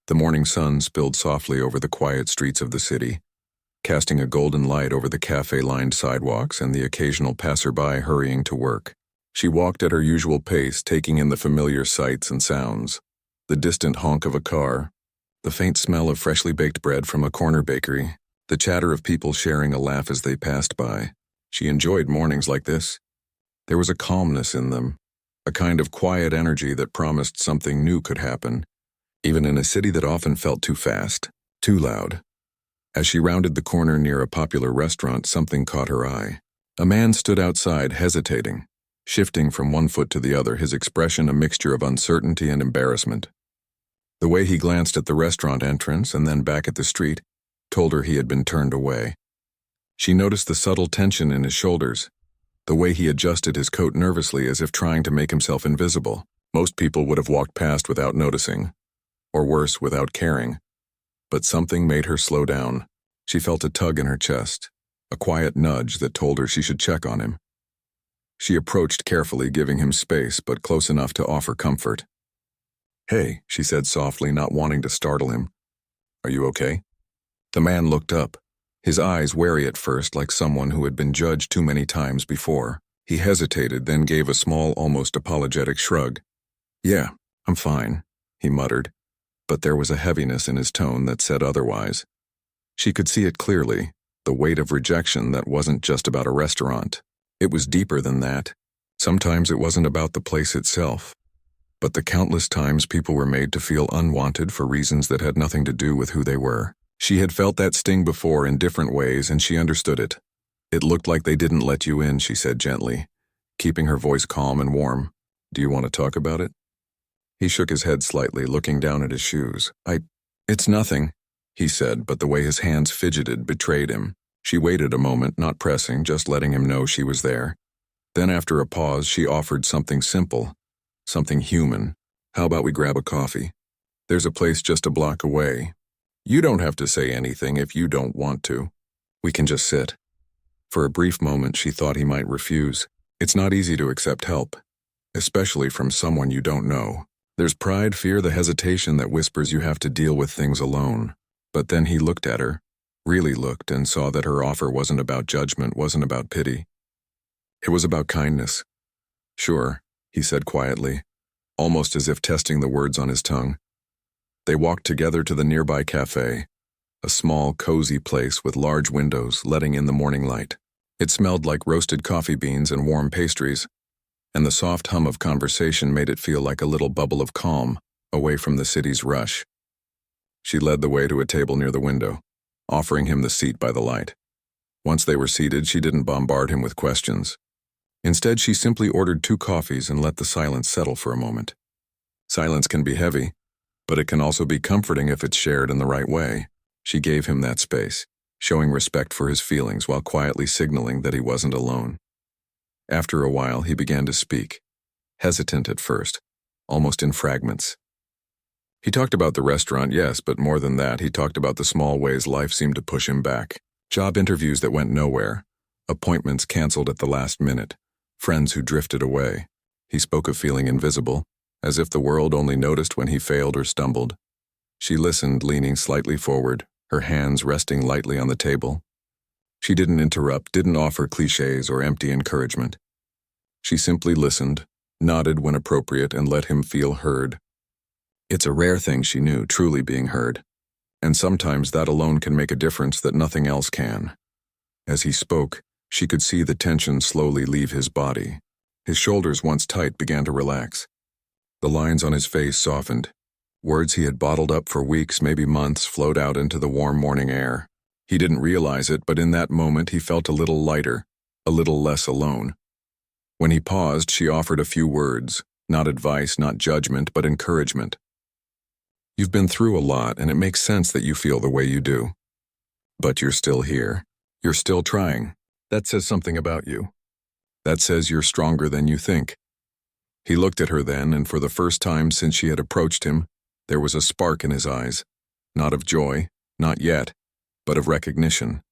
The morning sun spilled softly over the quiet streets of the city, casting a golden light over the cafe-lined sidewalks and the occasional passerby hurrying to work. She walked at her usual pace, taking in the familiar sights and sounds. The distant honk of a car, the faint smell of freshly baked bread from a corner bakery, the chatter of people sharing a laugh as they passed by. She enjoyed mornings like this. There was a calmness in them, a kind of quiet energy that promised something new could happen, even in a city that often felt too fast, too loud. As she rounded the corner near a popular restaurant, something caught her eye. A man stood outside, hesitating, shifting from one foot to the other, his expression a mixture of uncertainty and embarrassment. The way he glanced at the restaurant entrance and then back at the street told her he had been turned away. She noticed the subtle tension in his shoulders, the way he adjusted his coat nervously as if trying to make himself invisible. Most people would have walked past without noticing, or worse, without caring. But something made her slow down. She felt a tug in her chest, a quiet nudge that told her she should check on him. She approached carefully, giving him space, but close enough to offer comfort. "Hey," she said softly, not wanting to startle him. "Are you okay?" The man looked up, his eyes wary at first, like someone who had been judged too many times before. He hesitated, then gave a small, almost apologetic shrug. "Yeah, I'm fine," he muttered, but there was a heaviness in his tone that said otherwise. She could see it clearly, the weight of rejection that wasn't just about a restaurant. It was deeper than that. Sometimes it wasn't about the place itself, but the countless times people were made to feel unwanted for reasons that had nothing to do with who they were. She had felt that sting before in different ways, and she understood it. "It looked like they didn't let you in," she said gently, keeping her voice calm and warm. "Do you want to talk about it?" He shook his head slightly, looking down at his shoes. It's nothing," he said, but the way his hands fidgeted betrayed him. She waited a moment, not pressing, just letting him know she was there. Then after a pause, she offered something simple, something human. "How about we grab a coffee? There's a place just a block away. You don't have to say anything if you don't want to. We can just sit." For a brief moment, she thought he might refuse. It's not easy to accept help, especially from someone you don't know. There's pride, fear, the hesitation that whispers you have to deal with things alone. But then he looked at her, really looked, and saw that her offer wasn't about judgment, wasn't about pity. It was about kindness. "Sure," he said quietly, almost as if testing the words on his tongue. They walked together to the nearby cafe, a small, cozy place with large windows letting in the morning light. It smelled like roasted coffee beans and warm pastries, and the soft hum of conversation made it feel like a little bubble of calm, away from the city's rush. She led the way to a table near the window, offering him the seat by the light. Once they were seated, she didn't bombard him with questions. Instead, she simply ordered 2 coffees and let the silence settle for a moment. Silence can be heavy, but it can also be comforting if it's shared in the right way. She gave him that space, showing respect for his feelings while quietly signaling that he wasn't alone. After a while, he began to speak, hesitant at first, almost in fragments. He talked about the restaurant, yes, but more than that, he talked about the small ways life seemed to push him back. Job interviews that went nowhere, appointments canceled at the last minute, friends who drifted away. He spoke of feeling invisible, as if the world only noticed when he failed or stumbled. She listened, leaning slightly forward, her hands resting lightly on the table. She didn't interrupt, didn't offer cliches or empty encouragement. She simply listened, nodded when appropriate, and let him feel heard. It's a rare thing, she knew, truly being heard. And sometimes that alone can make a difference that nothing else can. As he spoke, she could see the tension slowly leave his body. His shoulders, once tight, began to relax. The lines on his face softened. Words he had bottled up for weeks, maybe months, flowed out into the warm morning air. He didn't realize it, but in that moment he felt a little lighter, a little less alone. When he paused, she offered a few words, not advice, not judgment, but encouragement. "You've been through a lot, and it makes sense that you feel the way you do. But you're still here. You're still trying. That says something about you. That says you're stronger than you think." He looked at her then, and for the first time since she had approached him, there was a spark in his eyes, not of joy, not yet, but of recognition.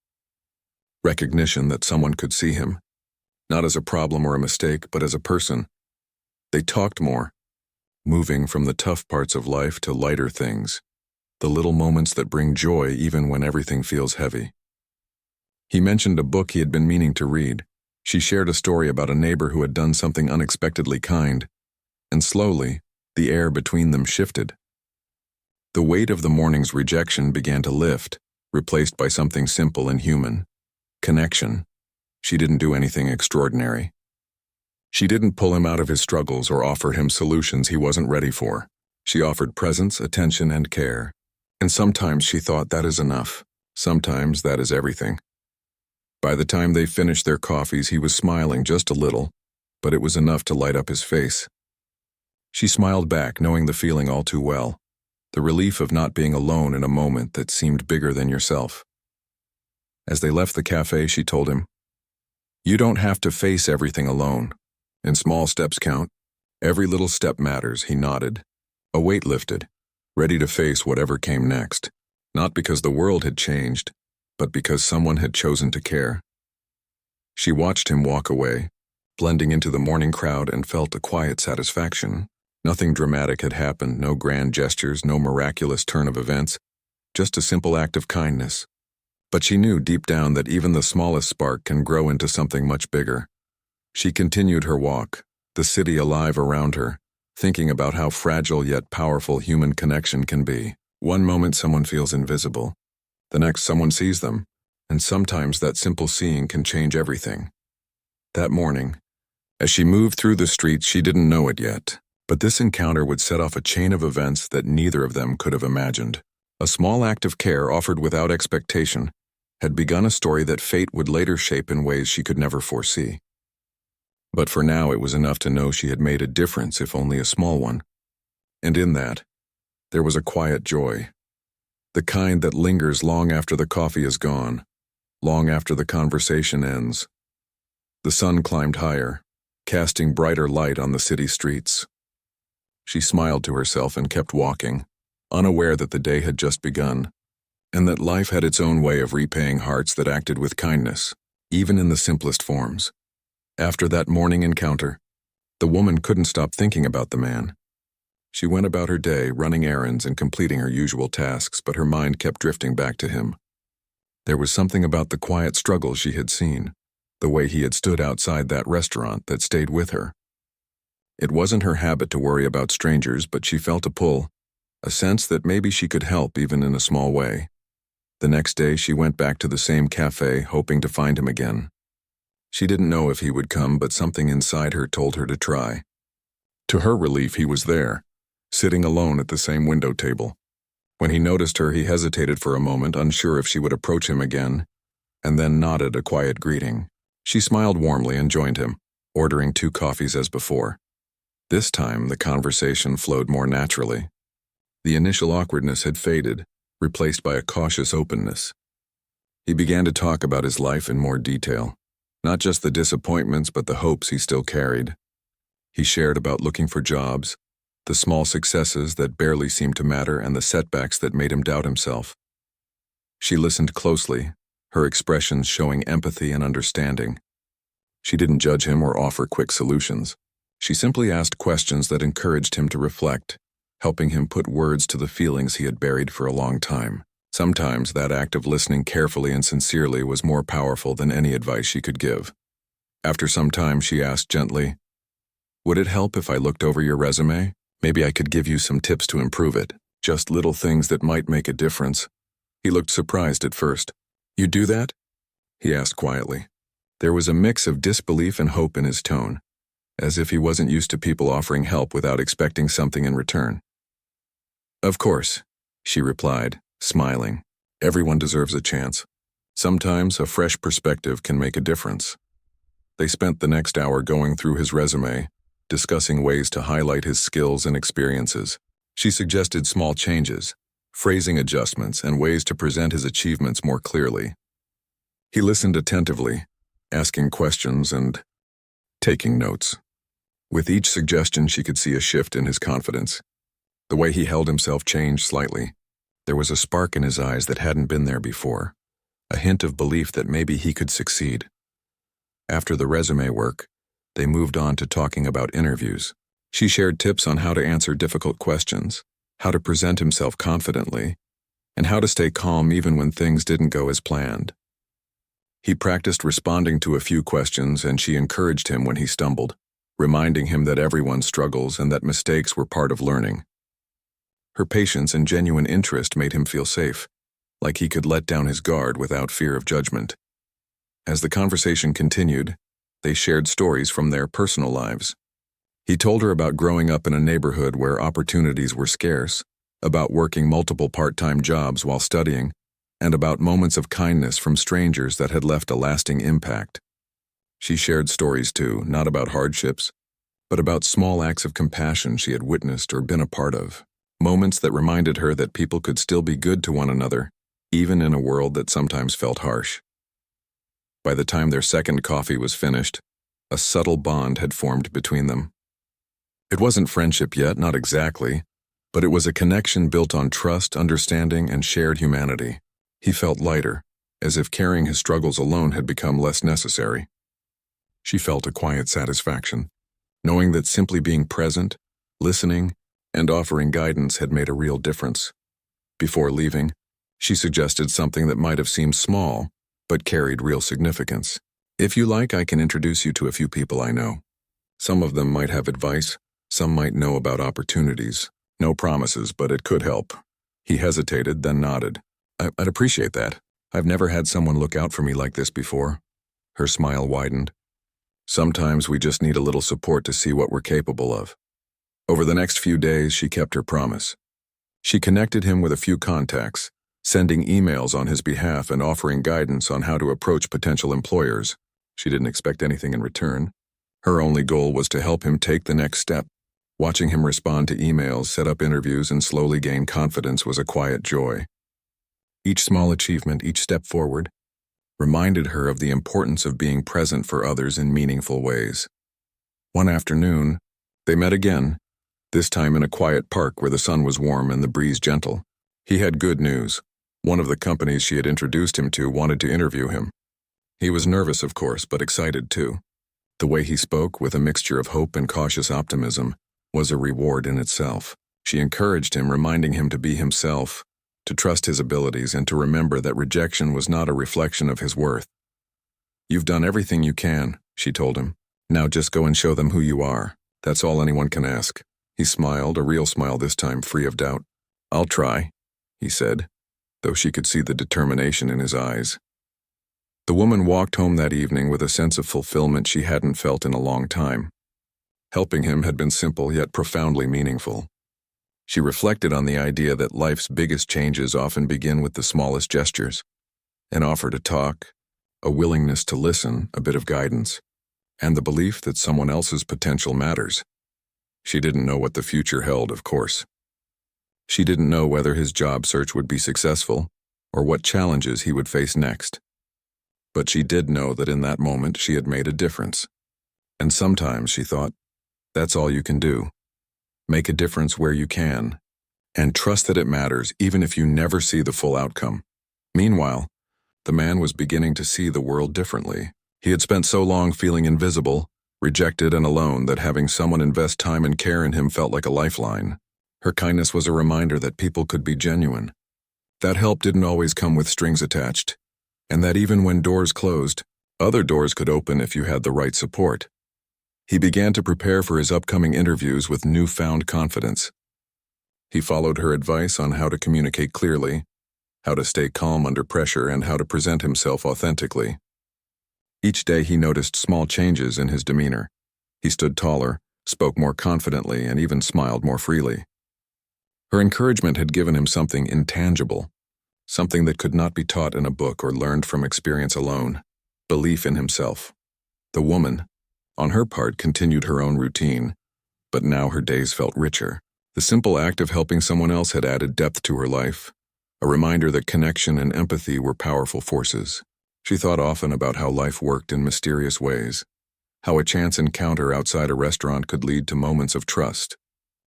Recognition that someone could see him, not as a problem or a mistake, but as a person. They talked more, moving from the tough parts of life to lighter things. the little moments that bring joy even when everything feels heavy. He mentioned a book he had been meaning to read. She shared a story about a neighbor who had done something unexpectedly kind, and slowly, the air between them shifted. The weight of the morning's rejection began to lift, replaced by something simple and human: connection. She didn't do anything extraordinary. She didn't pull him out of his struggles or offer him solutions he wasn't ready for. She offered presence, attention, and care. And sometimes she thought that is enough. Sometimes that is everything. By the time they finished their coffees, he was smiling just a little, but it was enough to light up his face. She smiled back, knowing the feeling all too well, the relief of not being alone in a moment that seemed bigger than yourself. As they left the cafe, she told him, "You don't have to face everything alone. And small steps count. Every little step matters." He nodded, a weight lifted, ready to face whatever came next, not because the world had changed, but because someone had chosen to care. She watched him walk away, blending into the morning crowd, and felt a quiet satisfaction. Nothing dramatic had happened, no grand gestures, no miraculous turn of events, just a simple act of kindness. But she knew deep down that even the smallest spark can grow into something much bigger. She continued her walk, the city alive around her, thinking about how fragile yet powerful human connection can be. One moment someone feels invisible, the next someone sees them, and sometimes that simple seeing can change everything. That morning, as she moved through the streets, she didn't know it yet, but this encounter would set off a chain of events that neither of them could have imagined. A small act of care offered without expectation had begun a story that fate would later shape in ways she could never foresee. But for now, it was enough to know she had made a difference, if only a small one. And in that, there was a quiet joy, the kind that lingers long after the coffee is gone, long after the conversation ends. The sun climbed higher, casting brighter light on the city streets. She smiled to herself and kept walking, unaware that the day had just begun, and that life had its own way of repaying hearts that acted with kindness, even in the simplest forms. After that morning encounter, the woman couldn't stop thinking about the man. She went about her day, running errands and completing her usual tasks, but her mind kept drifting back to him. There was something about the quiet struggle she had seen, the way he had stood outside that restaurant, that stayed with her. It wasn't her habit to worry about strangers, but she felt a pull, a sense that maybe she could help even in a small way. The next day, she went back to the same cafe, hoping to find him again. She didn't know if he would come, but something inside her told her to try. To her relief, he was there, sitting alone at the same window table. When he noticed her, he hesitated for a moment, unsure if she would approach him again, and then nodded a quiet greeting. She smiled warmly and joined him, ordering 2 coffees as before. This time, the conversation flowed more naturally. The initial awkwardness had faded, replaced by a cautious openness. He began to talk about his life in more detail, not just the disappointments, but the hopes he still carried. He shared about looking for jobs, the small successes that barely seemed to matter, and the setbacks that made him doubt himself. She listened closely, her expressions showing empathy and understanding. She didn't judge him or offer quick solutions. She simply asked questions that encouraged him to reflect, helping him put words to the feelings he had buried for a long time. Sometimes that act of listening carefully and sincerely was more powerful than any advice she could give. After some time, she asked gently, "Would it help if I looked over your resume? Maybe I could give you some tips to improve it, just little things that might make a difference." He looked surprised at first. "You do that?" he asked quietly. There was a mix of disbelief and hope in his tone, as if he wasn't used to people offering help without expecting something in return. "Of course," she replied, smiling. "Everyone deserves a chance. Sometimes a fresh perspective can make a difference." They spent the next hour going through his resume, discussing ways to highlight his skills and experiences. She suggested small changes, phrasing adjustments, and ways to present his achievements more clearly. He listened attentively, asking questions and taking notes. With each suggestion, she could see a shift in his confidence. The way he held himself changed slightly. There was a spark in his eyes that hadn't been there before, a hint of belief that maybe he could succeed. After the resume work, they moved on to talking about interviews. She shared tips on how to answer difficult questions, how to present himself confidently, and how to stay calm even when things didn't go as planned. He practiced responding to a few questions, and she encouraged him when he stumbled, reminding him that everyone struggles and that mistakes were part of learning. Her patience and genuine interest made him feel safe, like he could let down his guard without fear of judgment. As the conversation continued, they shared stories from their personal lives. He told her about growing up in a neighborhood where opportunities were scarce, about working multiple part-time jobs while studying, and about moments of kindness from strangers that had left a lasting impact. She shared stories too, not about hardships, but about small acts of compassion she had witnessed or been a part of, moments that reminded her that people could still be good to one another, even in a world that sometimes felt harsh. By the time their second coffee was finished, a subtle bond had formed between them. It wasn't friendship yet, not exactly, but it was a connection built on trust, understanding, and shared humanity. He felt lighter, as if carrying his struggles alone had become less necessary. She felt a quiet satisfaction, knowing that simply being present, listening, and offering guidance had made a real difference. Before leaving, she suggested something that might have seemed small, but carried real significance. If you like, I can introduce you to a few people I know. Some of them might have advice, some might know about opportunities. No promises, but it could help. He hesitated, then nodded. I'd appreciate that. I've never had someone look out for me like this before. Her smile widened. Sometimes we just need a little support to see what we're capable of. Over the next few days, she kept her promise. She connected him with a few contacts, sending emails on his behalf and offering guidance on how to approach potential employers. She didn't expect anything in return. Her only goal was to help him take the next step. Watching him respond to emails, set up interviews, and slowly gain confidence was a quiet joy. Each small achievement, each step forward, reminded her of the importance of being present for others in meaningful ways. One afternoon, they met again, this time in a quiet park where the sun was warm and the breeze gentle. He had good news. One of the companies she had introduced him to wanted to interview him. He was nervous, of course, but excited too. The way he spoke, with a mixture of hope and cautious optimism, was a reward in itself. She encouraged him, reminding him to be himself, to trust his abilities, and to remember that rejection was not a reflection of his worth. "You've done everything you can," she told him. "Now just go and show them who you are. That's all anyone can ask." He smiled, a real smile this time, free of doubt. "I'll try," he said, though she could see the determination in his eyes. The woman walked home that evening with a sense of fulfillment she hadn't felt in a long time. Helping him had been simple yet profoundly meaningful. She reflected on the idea that life's biggest changes often begin with the smallest gestures: an offer to talk, a willingness to listen, a bit of guidance, and the belief that someone else's potential matters. She didn't know what the future held, of course. She didn't know whether his job search would be successful or what challenges he would face next. But she did know that in that moment she had made a difference. And sometimes, she thought, that's all you can do. Make a difference where you can, and trust that it matters even if you never see the full outcome. Meanwhile, the man was beginning to see the world differently. He had spent so long feeling invisible, rejected, and alone that having someone invest time and care in him felt like a lifeline. Her kindness was a reminder that people could be genuine. That help didn't always come with strings attached, and that even when doors closed, other doors could open if you had the right support. He began to prepare for his upcoming interviews with newfound confidence. He followed her advice on how to communicate clearly, how to stay calm under pressure, and how to present himself authentically. Each day he noticed small changes in his demeanor. He stood taller, spoke more confidently, and even smiled more freely. Her encouragement had given him something intangible, something that could not be taught in a book or learned from experience alone: belief in himself. The woman, on her part, continued her own routine, but now her days felt richer. The simple act of helping someone else had added depth to her life, a reminder that connection and empathy were powerful forces. She thought often about how life worked in mysterious ways, how a chance encounter outside a restaurant could lead to moments of trust,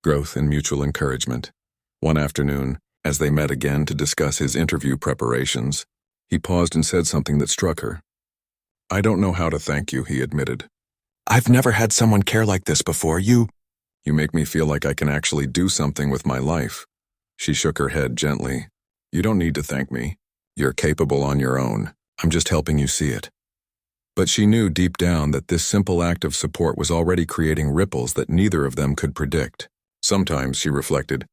growth, and mutual encouragement. One afternoon, as they met again to discuss his interview preparations, he paused and said something that struck her. "I don't know how to thank you," he admitted. "I've never had someone care like this before. You make me feel like I can actually do something with my life." She shook her head gently. "You don't need to thank me. You're capable on your own. I'm just helping you see it." But she knew deep down that this simple act of support was already creating ripples that neither of them could predict. Sometimes, she reflected,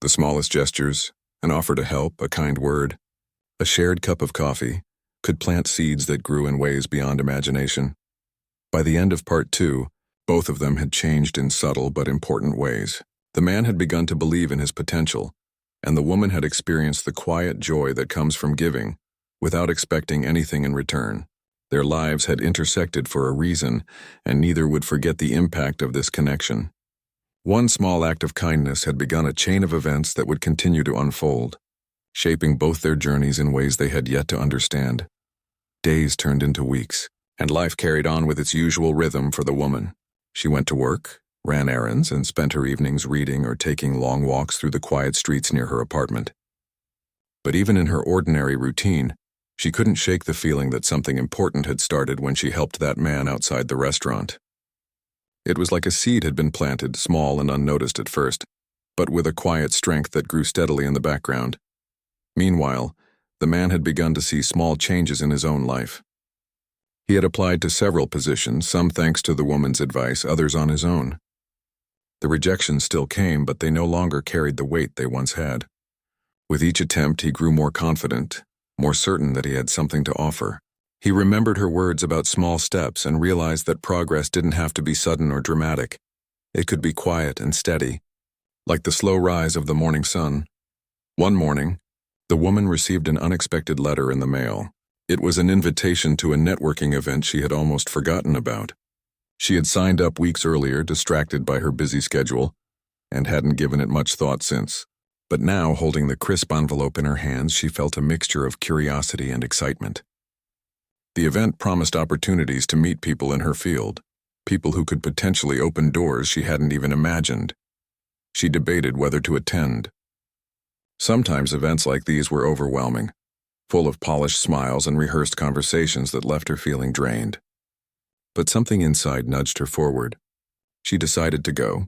the smallest gestures, an offer to help, a kind word, a shared cup of coffee, could plant seeds that grew in ways beyond imagination. By the end of part 2, both of them had changed in subtle but important ways. The man had begun to believe in his potential, and the woman had experienced the quiet joy that comes from giving, without expecting anything in return. Their lives had intersected for a reason, and neither would forget the impact of this connection. One small act of kindness had begun a chain of events that would continue to unfold, shaping both their journeys in ways they had yet to understand. Days turned into weeks, and life carried on with its usual rhythm for the woman. She went to work, ran errands, and spent her evenings reading or taking long walks through the quiet streets near her apartment. But even in her ordinary routine, she couldn't shake the feeling that something important had started when she helped that man outside the restaurant. It was like a seed had been planted, small and unnoticed at first, but with a quiet strength that grew steadily in the background. Meanwhile, the man had begun to see small changes in his own life. He had applied to several positions, some thanks to the woman's advice, others on his own. The rejections still came, but they no longer carried the weight they once had. With each attempt, he grew more confident, more certain that he had something to offer. He remembered her words about small steps and realized that progress didn't have to be sudden or dramatic. It could be quiet and steady, like the slow rise of the morning sun. One morning, the woman received an unexpected letter in the mail. It was an invitation to a networking event she had almost forgotten about. She had signed up weeks earlier, distracted by her busy schedule, and hadn't given it much thought since. But now, holding the crisp envelope in her hands, she felt a mixture of curiosity and excitement. The event promised opportunities to meet people in her field, people who could potentially open doors she hadn't even imagined. She debated whether to attend. Sometimes events like these were overwhelming, full of polished smiles and rehearsed conversations that left her feeling drained. But something inside nudged her forward. She decided to go,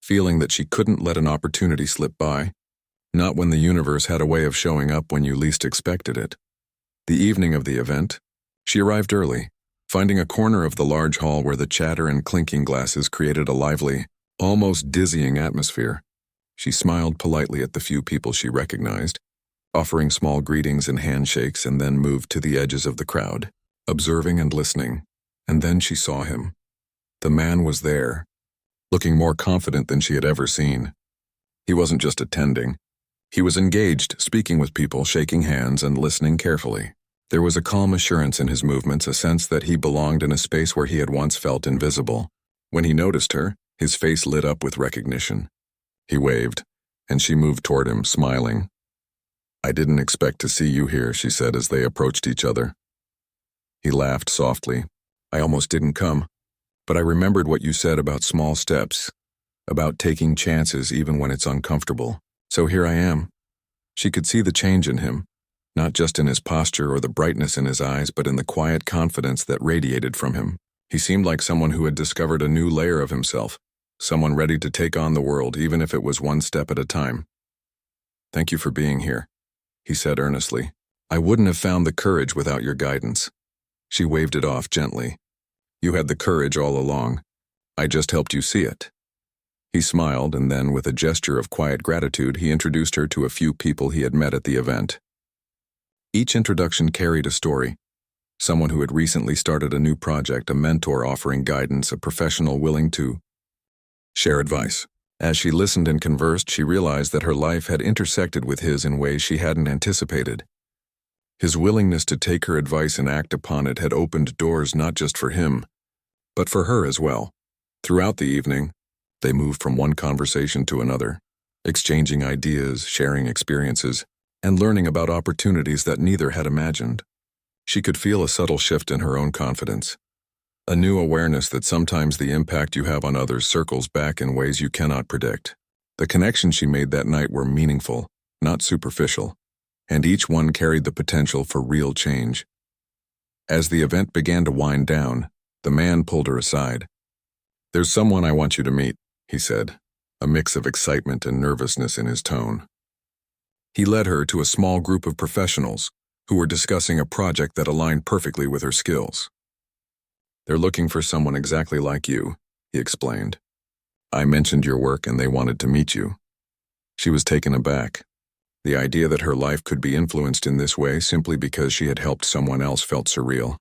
feeling that she couldn't let an opportunity slip by. Not when the universe had a way of showing up when you least expected it. The evening of the event, she arrived early, finding a corner of the large hall where the chatter and clinking glasses created a lively, almost dizzying atmosphere. She smiled politely at the few people she recognized, offering small greetings and handshakes, and then moved to the edges of the crowd, observing and listening. And then she saw him. The man was there, looking more confident than she had ever seen. He wasn't just attending. He was engaged, speaking with people, shaking hands, and listening carefully. There was a calm assurance in his movements, a sense that he belonged in a space where he had once felt invisible. When he noticed her, his face lit up with recognition. He waved, and she moved toward him, smiling. "I didn't expect to see you here," she said as they approached each other. He laughed softly. "I almost didn't come, but I remembered what you said about small steps, about taking chances even when it's uncomfortable. So here I am." She could see the change in him, not just in his posture or the brightness in his eyes, but in the quiet confidence that radiated from him. He seemed like someone who had discovered a new layer of himself, someone ready to take on the world, even if it was one step at a time. "Thank you for being here," he said earnestly. "I wouldn't have found the courage without your guidance." She waved it off gently. "You had the courage all along. I just helped you see it." He smiled, and then, with a gesture of quiet gratitude, he introduced her to a few people he had met at the event. Each introduction carried a story. Someone who had recently started a new project, a mentor offering guidance, a professional willing to share advice. As she listened and conversed, she realized that her life had intersected with his in ways she hadn't anticipated. His willingness to take her advice and act upon it had opened doors not just for him, but for her as well. Throughout the evening, they moved from one conversation to another, exchanging ideas, sharing experiences, and learning about opportunities that neither had imagined. She could feel a subtle shift in her own confidence, a new awareness that sometimes the impact you have on others circles back in ways you cannot predict. The connections she made that night were meaningful, not superficial, and each one carried the potential for real change. As the event began to wind down, the man pulled her aside. "There's someone I want you to meet," he said, a mix of excitement and nervousness in his tone. He led her to a small group of professionals who were discussing a project that aligned perfectly with her skills. "They're looking for someone exactly like you," he explained. "I mentioned your work and they wanted to meet you." She was taken aback. The idea that her life could be influenced in this way simply because she had helped someone else felt surreal.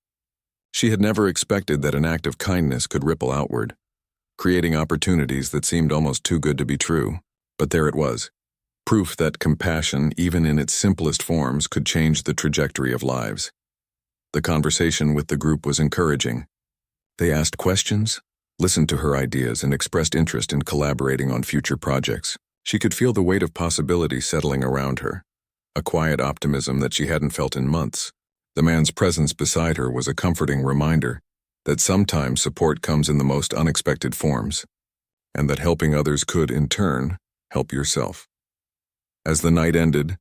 She had never expected that an act of kindness could ripple outward, creating opportunities that seemed almost too good to be true. But there it was, proof that compassion, even in its simplest forms, could change the trajectory of lives. The conversation with the group was encouraging. They asked questions, listened to her ideas, and expressed interest in collaborating on future projects. She could feel the weight of possibility settling around her, a quiet optimism that she hadn't felt in months. The man's presence beside her was a comforting reminder that sometimes support comes in the most unexpected forms, and that helping others could, in turn, help yourself. As the night ended,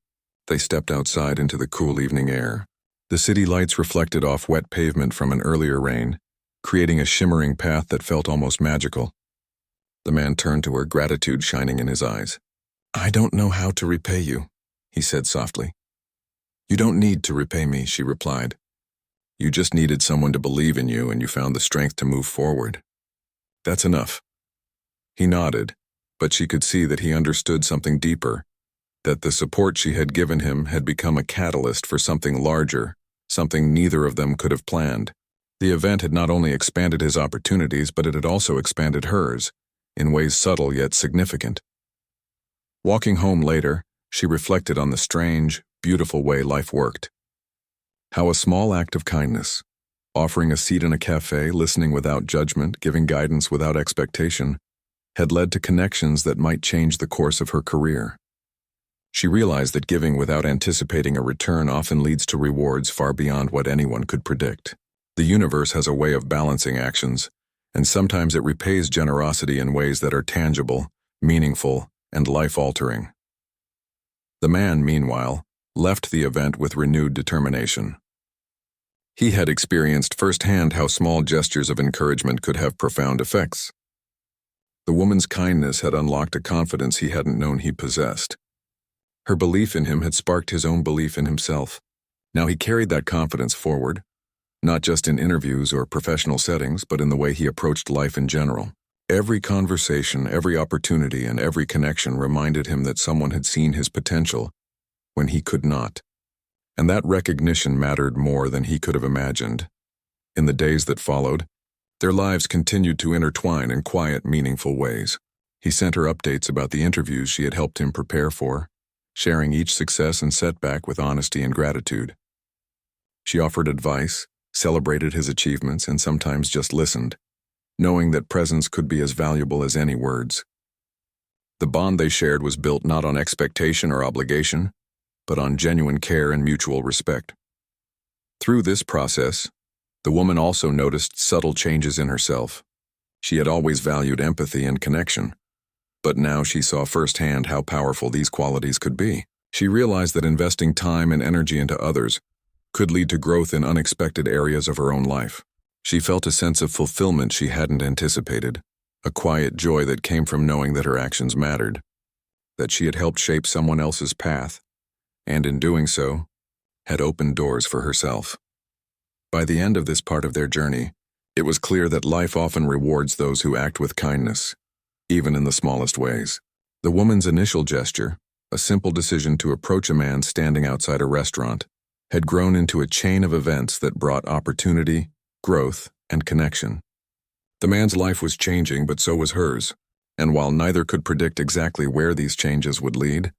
they stepped outside into the cool evening air. The city lights reflected off wet pavement from an earlier rain, creating a shimmering path that felt almost magical. The man turned to her, gratitude shining in his eyes. "I don't know how to repay you," he said softly. "You don't need to repay me," she replied. "You just needed someone to believe in you and you found the strength to move forward. That's enough." He nodded, but she could see that he understood something deeper, that the support she had given him had become a catalyst for something larger, something neither of them could have planned. The event had not only expanded his opportunities, but it had also expanded hers, in ways subtle yet significant. Walking home later, she reflected on the strange, beautiful way life worked. How a small act of kindness, offering a seat in a cafe, listening without judgment, giving guidance without expectation, had led to connections that might change the course of her career. She realized that giving without anticipating a return often leads to rewards far beyond what anyone could predict. The universe has a way of balancing actions, and sometimes it repays generosity in ways that are tangible, meaningful, and life-altering. The man, meanwhile, left the event with renewed determination. He had experienced firsthand how small gestures of encouragement could have profound effects. The woman's kindness had unlocked a confidence he hadn't known he possessed. Her belief in him had sparked his own belief in himself. Now he carried that confidence forward, not just in interviews or professional settings, but in the way he approached life in general. Every conversation, every opportunity, and every connection reminded him that someone had seen his potential when he could not. And that recognition mattered more than he could have imagined. In the days that followed, their lives continued to intertwine in quiet, meaningful ways. He sent her updates about the interviews she had helped him prepare for, sharing each success and setback with honesty and gratitude. She offered advice, celebrated his achievements, and sometimes just listened, knowing that presence could be as valuable as any words. The bond they shared was built not on expectation or obligation, but on genuine care and mutual respect. Through this process, the woman also noticed subtle changes in herself. She had always valued empathy and connection, but now she saw firsthand how powerful these qualities could be. She realized that investing time and energy into others could lead to growth in unexpected areas of her own life. She felt a sense of fulfillment she hadn't anticipated, a quiet joy that came from knowing that her actions mattered, that she had helped shape someone else's path, and in doing so, had opened doors for herself. By the end of this part of their journey, it was clear that life often rewards those who act with kindness, even in the smallest ways. The woman's initial gesture, a simple decision to approach a man standing outside a restaurant, had grown into a chain of events that brought opportunity, growth, and connection. The man's life was changing, but so was hers, and while neither could predict exactly where these changes would lead,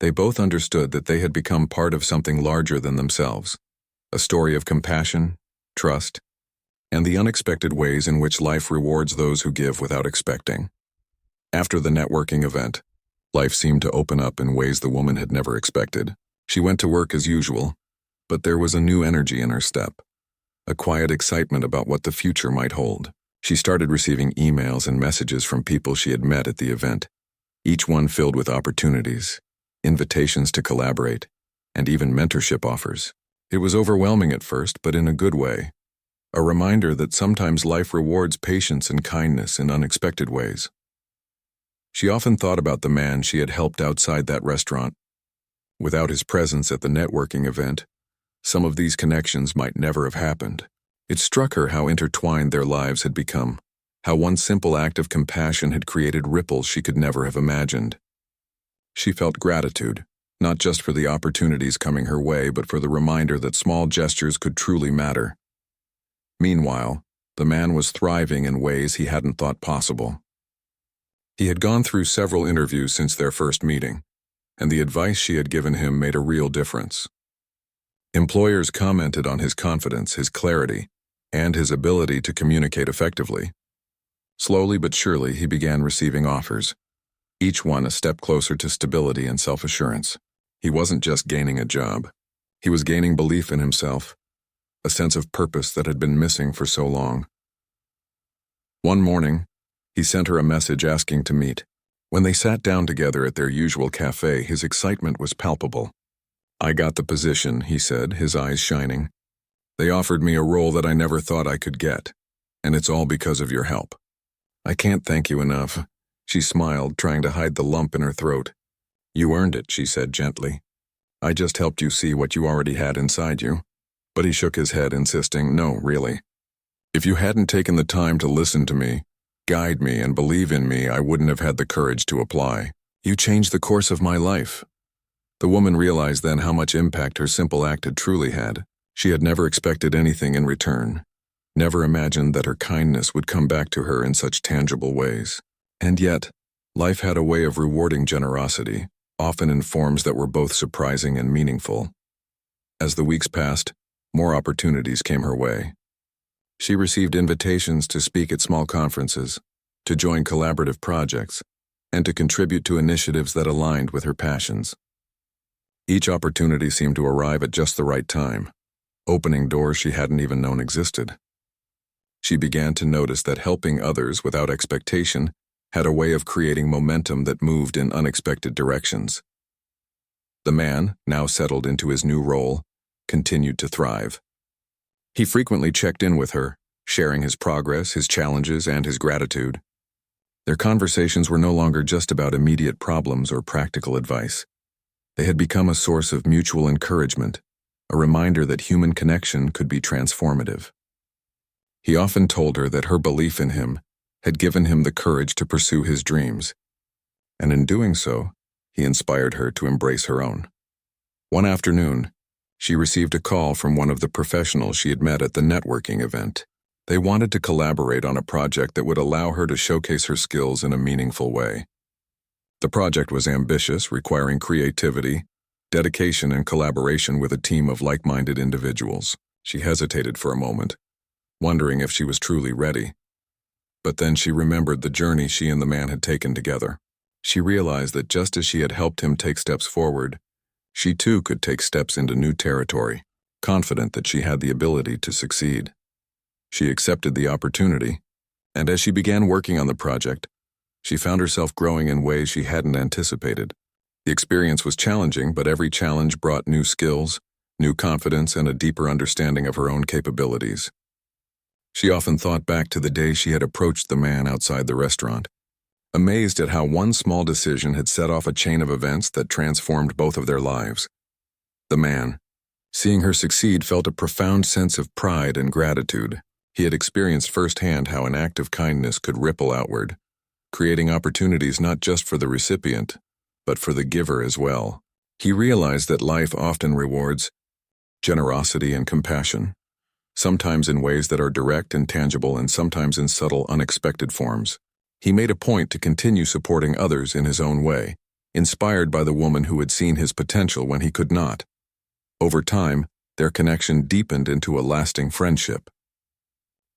they both understood that they had become part of something larger than themselves, a story of compassion, trust, and the unexpected ways in which life rewards those who give without expecting. After the networking event, life seemed to open up in ways the woman had never expected. She went to work as usual, but there was a new energy in her step, a quiet excitement about what the future might hold. She started receiving emails and messages from people she had met at the event, each one filled with opportunities, invitations to collaborate, and even mentorship offers. It was overwhelming at first, but in a good way, a reminder that sometimes life rewards patience and kindness in unexpected ways. She often thought about the man she had helped outside that restaurant, Without his presence at the networking event, some of these connections might never have happened. It struck her how intertwined their lives had become, how one simple act of compassion had created ripples she could never have imagined. She felt gratitude, not just for the opportunities coming her way, but for the reminder that small gestures could truly matter. Meanwhile, the man was thriving in ways he hadn't thought possible. He had gone through several interviews since their first meeting, and the advice she had given him made a real difference. Employers commented on his confidence, his clarity, and his ability to communicate effectively. Slowly but surely, he began receiving offers, each one a step closer to stability and self-assurance. He wasn't just gaining a job. He was gaining belief in himself, a sense of purpose that had been missing for so long. One morning, he sent her a message asking to meet. When they sat down together at their usual cafe, his excitement was palpable. "I got the position," he said, his eyes shining. "They offered me a role that I never thought I could get, and it's all because of your help." "I can't thank you enough," she smiled, trying to hide the lump in her throat. "You earned it," she said gently. "I just helped you see what you already had inside you." But he shook his head, insisting, "No, really. If you hadn't taken the time to listen to me, guide me, and believe in me, I wouldn't have had the courage to apply. You changed the course of my life." The woman realized then how much impact her simple act had truly had. She had never expected anything in return, never imagined that her kindness would come back to her in such tangible ways. And yet, life had a way of rewarding generosity, often in forms that were both surprising and meaningful. As the weeks passed, more opportunities came her way. She received invitations to speak at small conferences, to join collaborative projects, and to contribute to initiatives that aligned with her passions. Each opportunity seemed to arrive at just the right time, opening doors she hadn't even known existed. She began to notice that helping others without expectation had a way of creating momentum that moved in unexpected directions. The man, now settled into his new role, continued to thrive. He frequently checked in with her, sharing his progress, his challenges, and his gratitude. Their conversations were no longer just about immediate problems or practical advice. They had become a source of mutual encouragement, a reminder that human connection could be transformative. He often told her that her belief in him had given him the courage to pursue his dreams, and in doing so, he inspired her to embrace her own. One afternoon, she received a call from one of the professionals she had met at the networking event. They wanted to collaborate on a project that would allow her to showcase her skills in a meaningful way. The project was ambitious, requiring creativity, dedication, and collaboration with a team of like-minded individuals. She hesitated for a moment, wondering if she was truly ready. But then she remembered the journey she and the man had taken together. She realized that just as she had helped him take steps forward, she too could take steps into new territory, confident that she had the ability to succeed. She accepted the opportunity, and as she began working on the project, she found herself growing in ways she hadn't anticipated. The experience was challenging, but every challenge brought new skills, new confidence, and a deeper understanding of her own capabilities. She often thought back to the day she had approached the man outside the restaurant, amazed at how one small decision had set off a chain of events that transformed both of their lives. The man, seeing her succeed, felt a profound sense of pride and gratitude. He had experienced firsthand how an act of kindness could ripple outward, creating opportunities not just for the recipient, but for the giver as well. He realized that life often rewards generosity and compassion, sometimes in ways that are direct and tangible and sometimes in subtle, unexpected forms. He made a point to continue supporting others in his own way, inspired by the woman who had seen his potential when he could not. Over time, their connection deepened into a lasting friendship.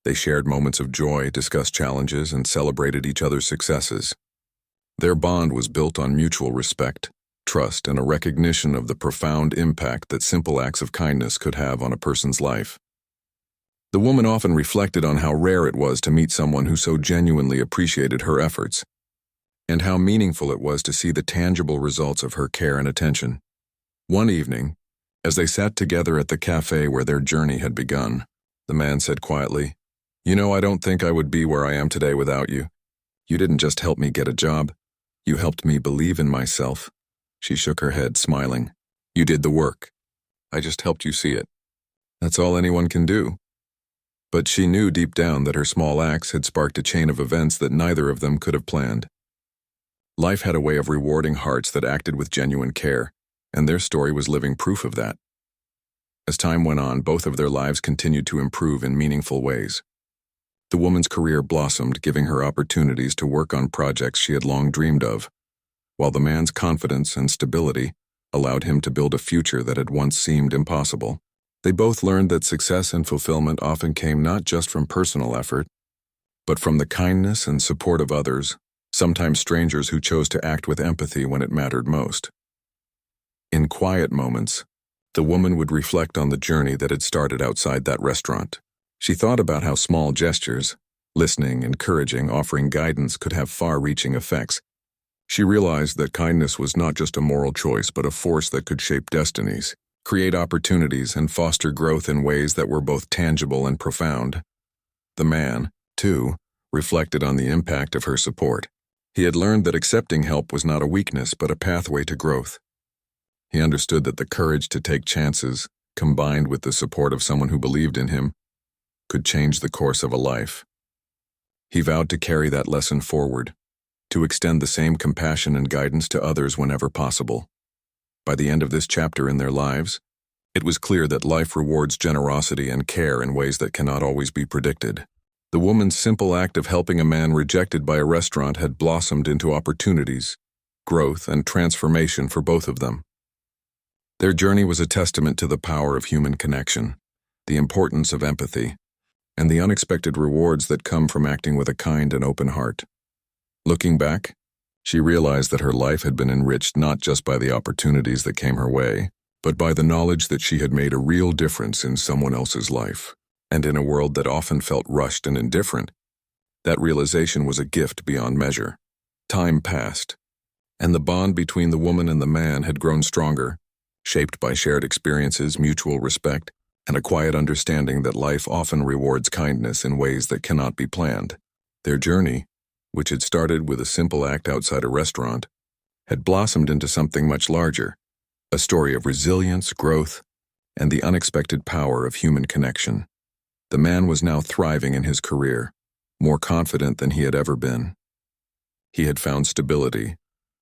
They shared moments of joy, discussed challenges, and celebrated each other's successes. Their bond was built on mutual respect, trust, and a recognition of the profound impact that simple acts of kindness could have on a person's life. The woman often reflected on how rare it was to meet someone who so genuinely appreciated her efforts, and how meaningful it was to see the tangible results of her care and attention. One evening, as they sat together at the cafe where their journey had begun, the man said quietly, "You know, I don't think I would be where I am today without you. You didn't just help me get a job, you helped me believe in myself." She shook her head, smiling. You did the work. I just helped you see it. That's all anyone can do. But she knew deep down that her small acts had sparked a chain of events that neither of them could have planned. Life had a way of rewarding hearts that acted with genuine care, and their story was living proof of that. As time went on, both of their lives continued to improve in meaningful ways. The woman's career blossomed, giving her opportunities to work on projects she had long dreamed of, while the man's confidence and stability allowed him to build a future that had once seemed impossible. They both learned that success and fulfillment often came not just from personal effort, but from the kindness and support of others, sometimes strangers who chose to act with empathy when it mattered most. In quiet moments, the woman would reflect on the journey that had started outside that restaurant. She thought about how small gestures, listening, encouraging, offering guidance could have far-reaching effects. She realized that kindness was not just a moral choice, but a force that could shape destinies, create opportunities, and foster growth in ways that were both tangible and profound. The man, too, reflected on the impact of her support. He had learned that accepting help was not a weakness, but a pathway to growth. He understood that the courage to take chances, combined with the support of someone who believed in him, could change the course of a life. He vowed to carry that lesson forward, to extend the same compassion and guidance to others whenever possible. By the end of this chapter in their lives, it was clear that life rewards generosity and care in ways that cannot always be predicted. The woman's simple act of helping a man rejected by a restaurant had blossomed into opportunities, growth, and transformation for both of them. Their journey was a testament to the power of human connection, the importance of empathy, and the unexpected rewards that come from acting with a kind and open heart. Looking back, she realized that her life had been enriched not just by the opportunities that came her way, but by the knowledge that she had made a real difference in someone else's life. And in a world that often felt rushed and indifferent, that realization was a gift beyond measure. Time passed, and the bond between the woman and the man had grown stronger, shaped by shared experiences, mutual respect, and a quiet understanding that life often rewards kindness in ways that cannot be planned. Their journey, which had started with a simple act outside a restaurant, had blossomed into something much larger, a story of resilience, growth, and the unexpected power of human connection. The man was now thriving in his career, more confident than he had ever been. He had found stability,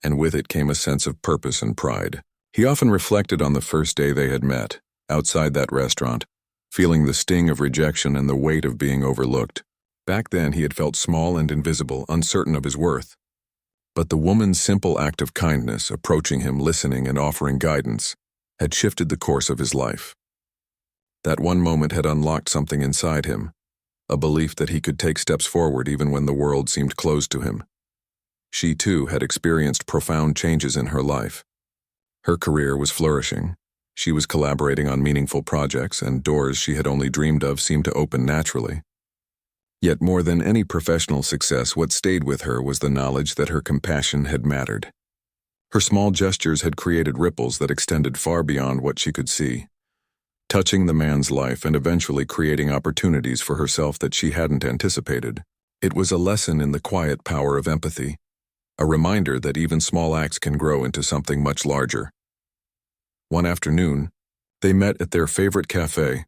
and with it came a sense of purpose and pride. He often reflected on the first day they had met, outside that restaurant, feeling the sting of rejection and the weight of being overlooked. Back then he had felt small and invisible, uncertain of his worth. But the woman's simple act of kindness, approaching him, listening, and offering guidance, had shifted the course of his life. That one moment had unlocked something inside him, a belief that he could take steps forward even when the world seemed closed to him. She, too, had experienced profound changes in her life. Her career was flourishing. She was collaborating on meaningful projects, and doors she had only dreamed of seemed to open naturally. Yet more than any professional success, what stayed with her was the knowledge that her compassion had mattered. Her small gestures had created ripples that extended far beyond what she could see, touching the man's life and eventually creating opportunities for herself that she hadn't anticipated. It was a lesson in the quiet power of empathy, a reminder that even small acts can grow into something much larger. One afternoon, they met at their favorite cafe,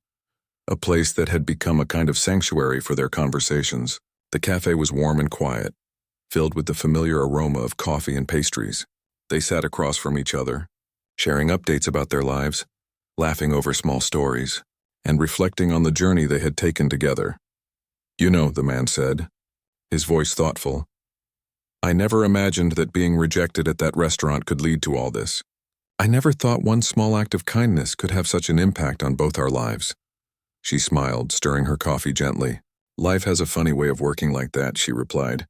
a place that had become a kind of sanctuary for their conversations. The cafe was warm and quiet, filled with the familiar aroma of coffee and pastries. They sat across from each other, sharing updates about their lives, laughing over small stories, and reflecting on the journey they had taken together. "You know," the man said, his voice thoughtful, "I never imagined that being rejected at that restaurant could lead to all this. I never thought one small act of kindness could have such an impact on both our lives." She smiled, stirring her coffee gently. "Life has a funny way of working like that," she replied.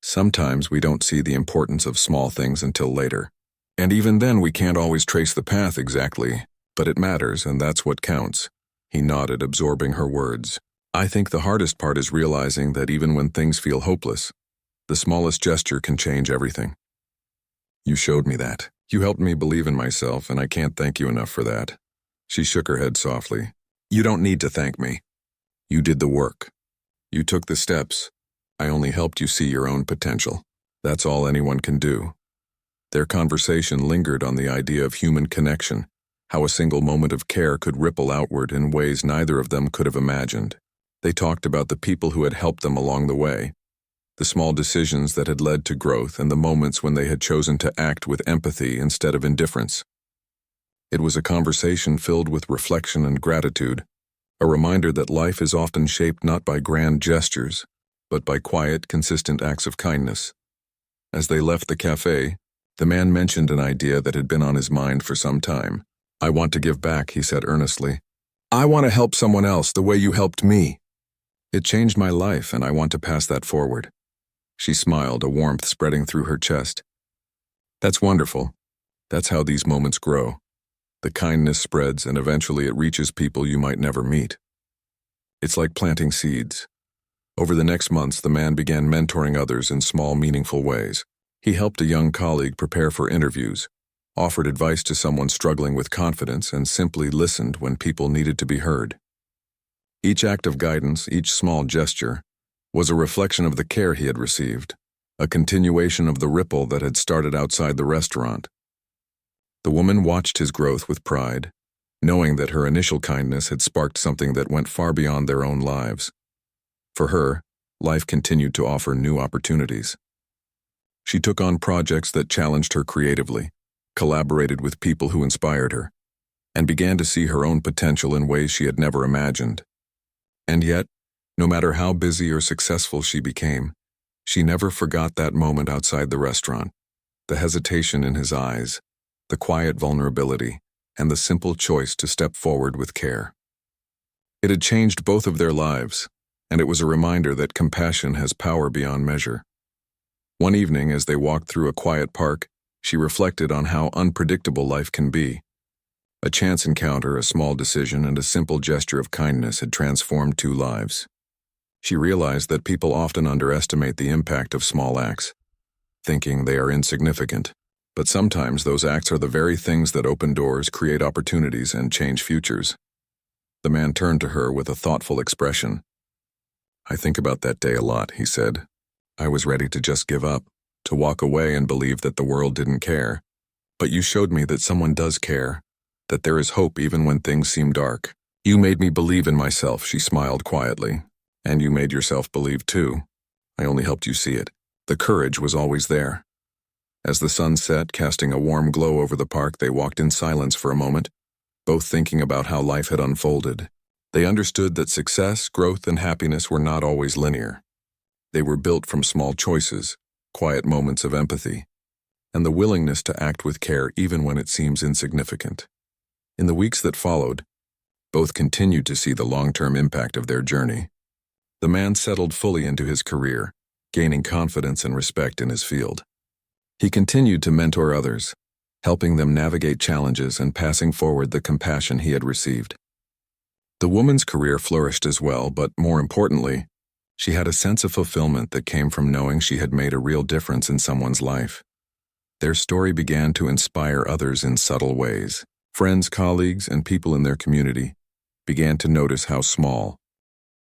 "Sometimes we don't see the importance of small things until later. And even then we can't always trace the path exactly. But it matters, and that's what counts." He nodded, absorbing her words. "I think the hardest part is realizing that even when things feel hopeless, the smallest gesture can change everything. You showed me that. You helped me believe in myself, and I can't thank you enough for that." She shook her head softly. "You don't need to thank me. You did the work. You took the steps. I only helped you see your own potential. That's all anyone can do." Their conversation lingered on the idea of human connection, how a single moment of care could ripple outward in ways neither of them could have imagined. They talked about the people who had helped them along the way, the small decisions that had led to growth, and the moments when they had chosen to act with empathy instead of indifference. It was a conversation filled with reflection and gratitude, a reminder that life is often shaped not by grand gestures, but by quiet, consistent acts of kindness. As they left the cafe, the man mentioned an idea that had been on his mind for some time. "I want to give back," he said earnestly. "I want to help someone else the way you helped me. It changed my life, and I want to pass that forward." She smiled, a warmth spreading through her chest. "That's wonderful. That's how these moments grow. The kindness spreads, and eventually it reaches people you might never meet. It's like planting seeds." Over the next months, the man began mentoring others in small, meaningful ways. He helped a young colleague prepare for interviews, offered advice to someone struggling with confidence, and simply listened when people needed to be heard. Each act of guidance, each small gesture, was a reflection of the care he had received, a continuation of the ripple that had started outside the restaurant. The woman watched his growth with pride, knowing that her initial kindness had sparked something that went far beyond their own lives. For her, life continued to offer new opportunities. She took on projects that challenged her creatively, collaborated with people who inspired her, and began to see her own potential in ways she had never imagined. And yet, no matter how busy or successful she became, she never forgot that moment outside the restaurant, the hesitation in his eyes, the quiet vulnerability, and the simple choice to step forward with care. It had changed both of their lives, and it was a reminder that compassion has power beyond measure. One evening, as they walked through a quiet park, she reflected on how unpredictable life can be. A chance encounter, a small decision, and a simple gesture of kindness had transformed two lives. She realized that people often underestimate the impact of small acts, thinking they are insignificant. But sometimes those acts are the very things that open doors, create opportunities, and change futures. The man turned to her with a thoughtful expression. "I think about that day a lot," he said. "I was ready to just give up, to walk away and believe that the world didn't care. But you showed me that someone does care, that there is hope even when things seem dark. You made me believe in myself," she smiled quietly. "And you made yourself believe too. I only helped you see it. The courage was always there." As the sun set, casting a warm glow over the park, they walked in silence for a moment, both thinking about how life had unfolded. They understood that success, growth, and happiness were not always linear. They were built from small choices, quiet moments of empathy, and the willingness to act with care even when it seems insignificant. In the weeks that followed, both continued to see the long-term impact of their journey. The man settled fully into his career, gaining confidence and respect in his field. He continued to mentor others, helping them navigate challenges and passing forward the compassion he had received. The woman's career flourished as well, but more importantly, she had a sense of fulfillment that came from knowing she had made a real difference in someone's life. Their story began to inspire others in subtle ways. Friends, colleagues, and people in their community began to notice how small,